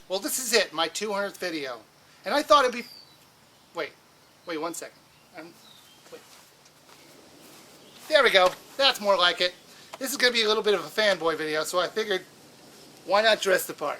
Well, this is it, my 200th video. And I thought it'd be... Wait 1 second. Wait. There we go. That's more like it. This is going to be a little bit of a fanboy video, so I figured, why not dress the part?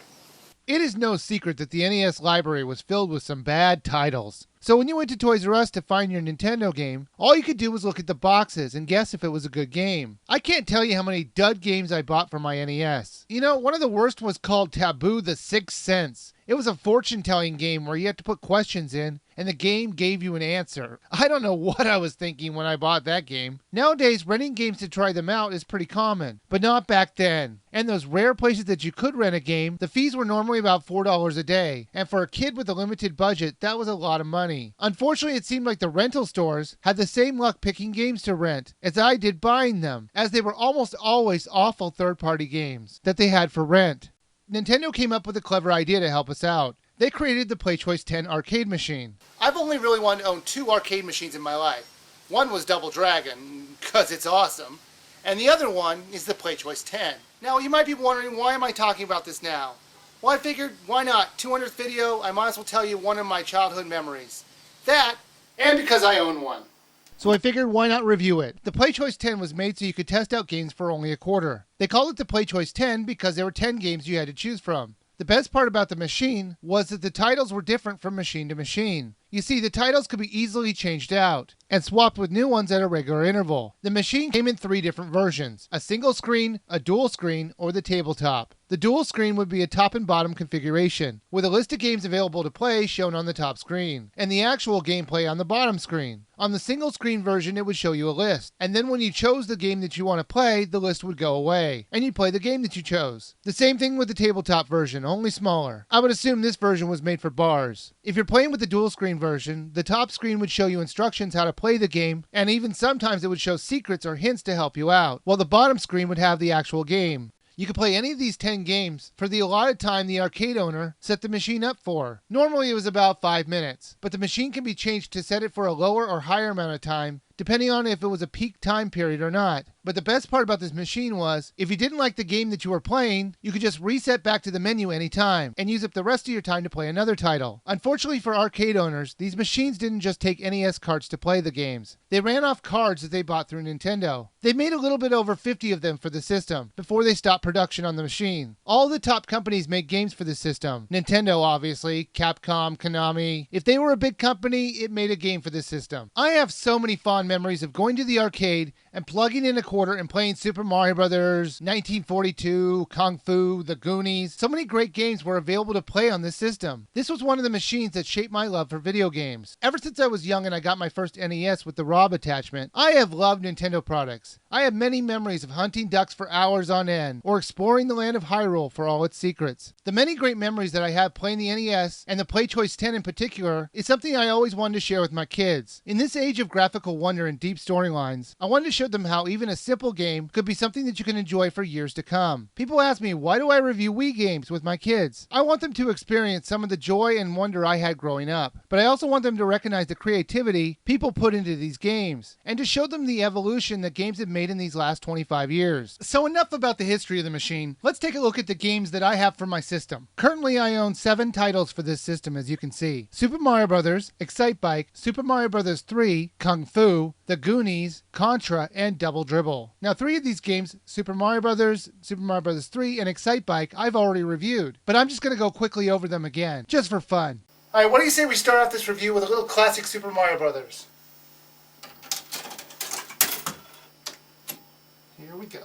It is no secret that the NES library was filled with some bad titles. So when you went to Toys R Us to find your Nintendo game, all you could do was look at the boxes and guess if it was a good game. I can't tell you how many dud games I bought for my NES. You know, one of the worst was called Taboo: The Sixth Sense. It was a fortune-telling game where you had to put questions in, and the game gave you an answer. I don't know what I was thinking when I bought that game. Nowadays, renting games to try them out is pretty common, but not back then. And those rare places that you could rent a game, the fees were normally about $4 a day, and for a kid with a limited budget, that was a lot of money. Unfortunately, it seemed like the rental stores had the same luck picking games to rent as I did buying them, as they were almost always awful third-party games that they had for rent. Nintendo came up with a clever idea to help us out. They created the PlayChoice 10 arcade machine. I've only really wanted to own 2 arcade machines in my life. One was Double Dragon, because it's awesome, and the other one is the PlayChoice 10. Now, you might be wondering, why am I talking about this now? Well, I figured, why not? 200th video, I might as well tell you one of my childhood memories. That, and because I own one. So I figured, why not review it? The PlayChoice 10 was made so you could test out games for only $0.25. They called it the PlayChoice 10 because there were 10 games you had to choose from. The best part about the machine was that the titles were different from machine to machine. You see, the titles could be easily changed out and swapped with new ones at a regular interval. The machine came in 3 different versions: a single screen, a dual screen, or the tabletop. The dual screen would be a top and bottom configuration, with a list of games available to play shown on the top screen, and the actual gameplay on the bottom screen. On the single screen version, it would show you a list, and then when you chose the game that you want to play, the list would go away, and you'd play the game that you chose. The same thing with the tabletop version, only smaller. I would assume this version was made for bars. If you're playing with the dual screen version, the top screen would show you instructions how to play the game, and even sometimes it would show secrets or hints to help you out, while the bottom screen would have the actual game. You could play any of these 10 games for the allotted time the arcade owner set the machine up for. Normally it was about 5 minutes, but the machine can be changed to set it for a lower or higher amount of time, depending on if it was a peak time period or not. But the best part about this machine was, if you didn't like the game that you were playing, you could just reset back to the menu anytime, and use up the rest of your time to play another title. Unfortunately for arcade owners, these machines didn't just take NES carts to play the games. They ran off cards that they bought through Nintendo. They made a little bit over 50 of them for the system, before they stopped production on the machine. All the top companies make games for the system. Nintendo, obviously, Capcom, Konami. If they were a big company, it made a game for the system. I have so many fond memories of going to the arcade and plugging in a quarter and playing Super Mario Brothers, 1942, Kung Fu, The Goonies. So many great games were available to play on this system. This was one of the machines that shaped my love for video games. Ever since I was young and I got my first NES with the ROB attachment, I have loved Nintendo products. I have many memories of hunting ducks for hours on end, or exploring the land of Hyrule for all its secrets. The many great memories that I have playing the NES, and the PlayChoice 10 in particular, is something I always wanted to share with my kids. In this age of graphical wonder and deep storylines, I wanted to show them how even a simple game could be something that you can enjoy for years to come. People ask me, why do I review Wii games with my kids? I want them to experience some of the joy and wonder I had growing up, but I also want them to recognize the creativity people put into these games, and to show them the evolution that games have made in these last 25 years. So enough about the history of the machine. Let's take a look at the games that I have for my system. Currently, I own 7 titles for this system, as you can see: Super Mario Brothers, Excitebike, Super Mario Brothers 3, Kung Fu, The Goonies, Contra, and Double Dribble. Now, 3 of these games, Super Mario Brothers, Super Mario Brothers 3, and Excitebike, I've already reviewed, but I'm just going to go quickly over them again, just for fun. Alright, what do you say we start off this review with a little classic Super Mario Brothers? Here we go.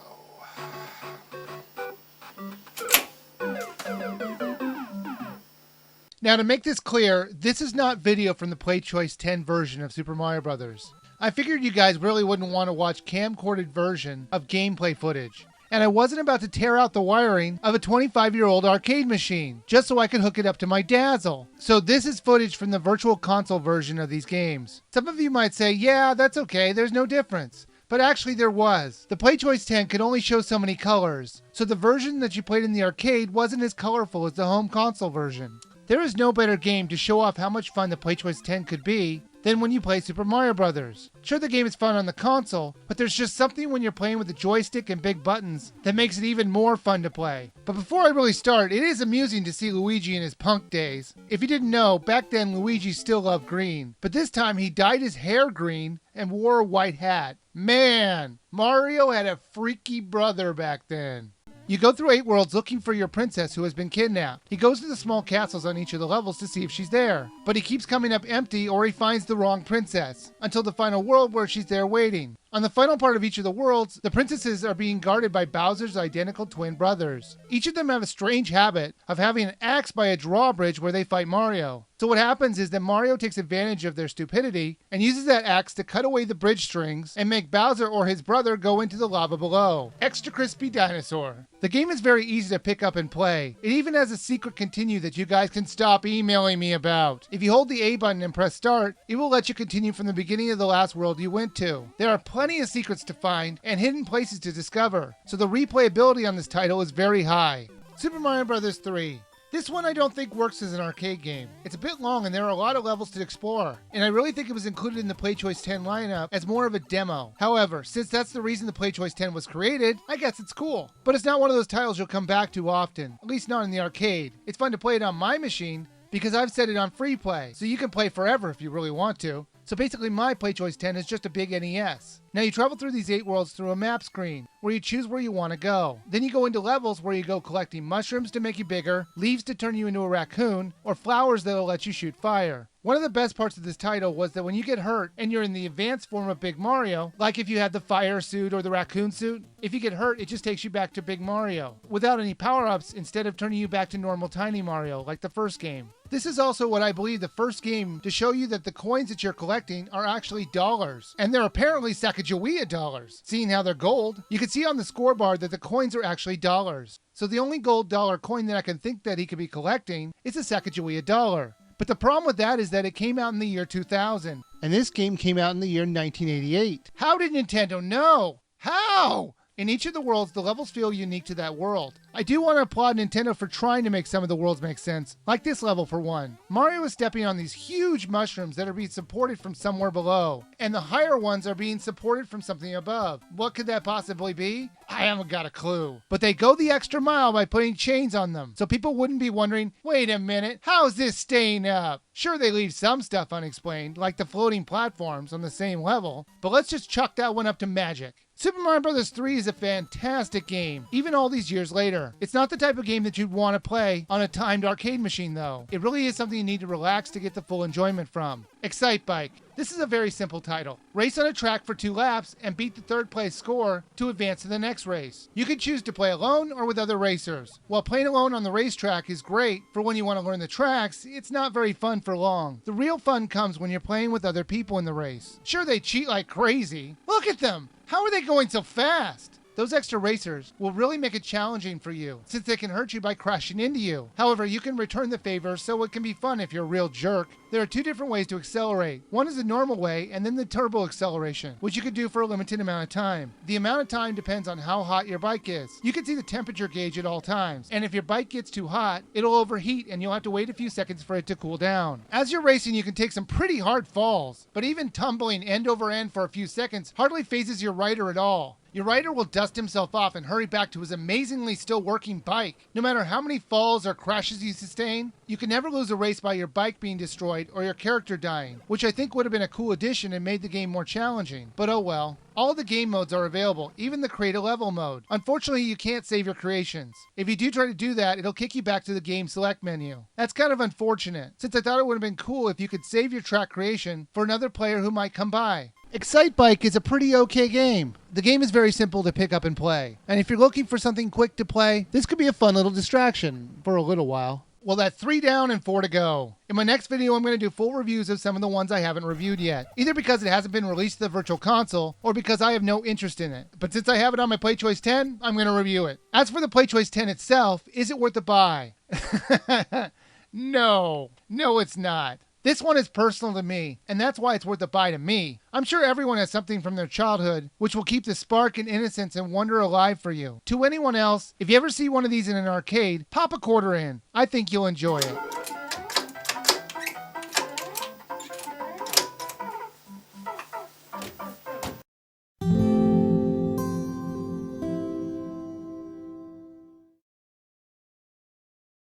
Now, to make this clear, this is not video from the PlayChoice 10 version of Super Mario Brothers. I figured you guys really wouldn't want to watch camcorded version of gameplay footage, and I wasn't about to tear out the wiring of a 25-year-old arcade machine just so I could hook it up to my Dazzle. So this is footage from the Virtual Console version of these games. Some of you might say, yeah, that's okay, there's no difference. But actually there was. The PlayChoice 10 could only show so many colors, so the version that you played in the arcade wasn't as colorful as the home console version. There is no better game to show off how much fun the PlayChoice 10 could be than when you play Super Mario Bros. Sure, the game is fun on the console, but there's just something when you're playing with the joystick and big buttons that makes it even more fun to play. But before I really start, it is amusing to see Luigi in his punk days. If you didn't know, back then Luigi still loved green, but this time he dyed his hair green and wore a white hat. Man, Mario had a freaky brother back then. You go through 8 worlds looking for your princess who has been kidnapped. He goes to the small castles on each of the levels to see if she's there, but he keeps coming up empty or he finds the wrong princess, until the final world where she's there waiting. On the final part of each of the worlds, the princesses are being guarded by Bowser's identical twin brothers. Each of them have a strange habit of having an axe by a drawbridge where they fight Mario. So what happens is that Mario takes advantage of their stupidity and uses that axe to cut away the bridge strings and make Bowser or his brother go into the lava below. Extra crispy dinosaur. The game is very easy to pick up and play. It even has a secret continue that you guys can stop emailing me about. If you hold the A button and press start, it will let you continue from the beginning of the last world you went to. There are plenty of secrets to find and hidden places to discover, so the replayability on this title is very high. Super Mario Bros. 3. This one I don't think works as an arcade game. It's a bit long and there are a lot of levels to explore, and I really think it was included in the PlayChoice 10 lineup as more of a demo. However, since that's the reason the PlayChoice 10 was created, I guess it's cool. But it's not one of those titles you'll come back to often, at least not in the arcade. It's fun to play it on my machine because I've set it on free play, so you can play forever if you really want to. So basically my PlayChoice 10 is just a big NES. Now you travel through these 8 worlds through a map screen, where you choose where you want to go. Then you go into levels where you go collecting mushrooms to make you bigger, leaves to turn you into a raccoon, or flowers that'll let you shoot fire. One of the best parts of this title was that when you get hurt and you're in the advanced form of Big Mario, like if you had the fire suit or the raccoon suit, if you get hurt it just takes you back to Big Mario, without any power-ups instead of turning you back to normal Tiny Mario like the first game. This is also what I believe the first game to show you that the coins that you're collecting are actually dollars. And they're apparently Sacagawea dollars. Seeing how they're gold, you can see on the scoreboard that the coins are actually dollars. So the only gold dollar coin that I can think that he could be collecting is a Sacagawea dollar. But the problem with that is that it came out in the year 2000. And this game came out in the year 1988. How did Nintendo know? How? In each of the worlds, the levels feel unique to that world. I do want to applaud Nintendo for trying to make some of the worlds make sense, like this level for one. Mario is stepping on these huge mushrooms that are being supported from somewhere below, and the higher ones are being supported from something above. What could that possibly be? I haven't got a clue. But they go the extra mile by putting chains on them, so people wouldn't be wondering, wait a minute, how's this staying up? Sure, they leave some stuff unexplained, like the floating platforms on the same level, but let's just chalk that one up to magic. Super Mario Bros. 3 is a fantastic game, even all these years later. It's not the type of game that you'd want to play on a timed arcade machine though. It really is something you need to relax to get the full enjoyment from. Excitebike. This is a very simple title. Race on a track for 2 laps and beat the 3rd place score to advance to the next race. You can choose to play alone or with other racers. While playing alone on the racetrack is great for when you want to learn the tracks, it's not very fun for long. The real fun comes when you're playing with other people in the race. Sure, they cheat like crazy. Look at them! How are they going so fast? Those extra racers will really make it challenging for you, since they can hurt you by crashing into you. However, you can return the favor, so it can be fun if you're a real jerk. There are 2 different ways to accelerate. One is the normal way, and then the turbo acceleration, which you can do for a limited amount of time. The amount of time depends on how hot your bike is. You can see the temperature gauge at all times, and if your bike gets too hot, it'll overheat and you'll have to wait a few seconds for it to cool down. As you're racing, you can take some pretty hard falls, but even tumbling end over end for a few seconds hardly phases your rider at all. Your rider will dust himself off and hurry back to his amazingly still working bike. No matter how many falls or crashes you sustain, you can never lose a race by your bike being destroyed or your character dying, which I think would have been a cool addition and made the game more challenging. But oh well. All the game modes are available, even the create a level mode. Unfortunately, you can't save your creations. If you do try to do that, it'll kick you back to the game select menu. That's kind of unfortunate, since I thought it would have been cool if you could save your track creation for another player who might come by. Excitebike is a pretty okay game. The game is very simple to pick up and play. And if you're looking for something quick to play, this could be a fun little distraction for a little while. Well, that's 3 down and 4 to go. In my next video, I'm going to do full reviews of some of the ones I haven't reviewed yet. Either because it hasn't been released to the Virtual Console, or because I have no interest in it. But since I have it on my PlayChoice 10, I'm going to review it. As for the PlayChoice 10 itself, is it worth a buy? No, it's not. This one is personal to me, and that's why it's worth a buy to me. I'm sure everyone has something from their childhood which will keep the spark and innocence and wonder alive for you. To anyone else, if you ever see one of these in an arcade, pop a quarter in. I think you'll enjoy it.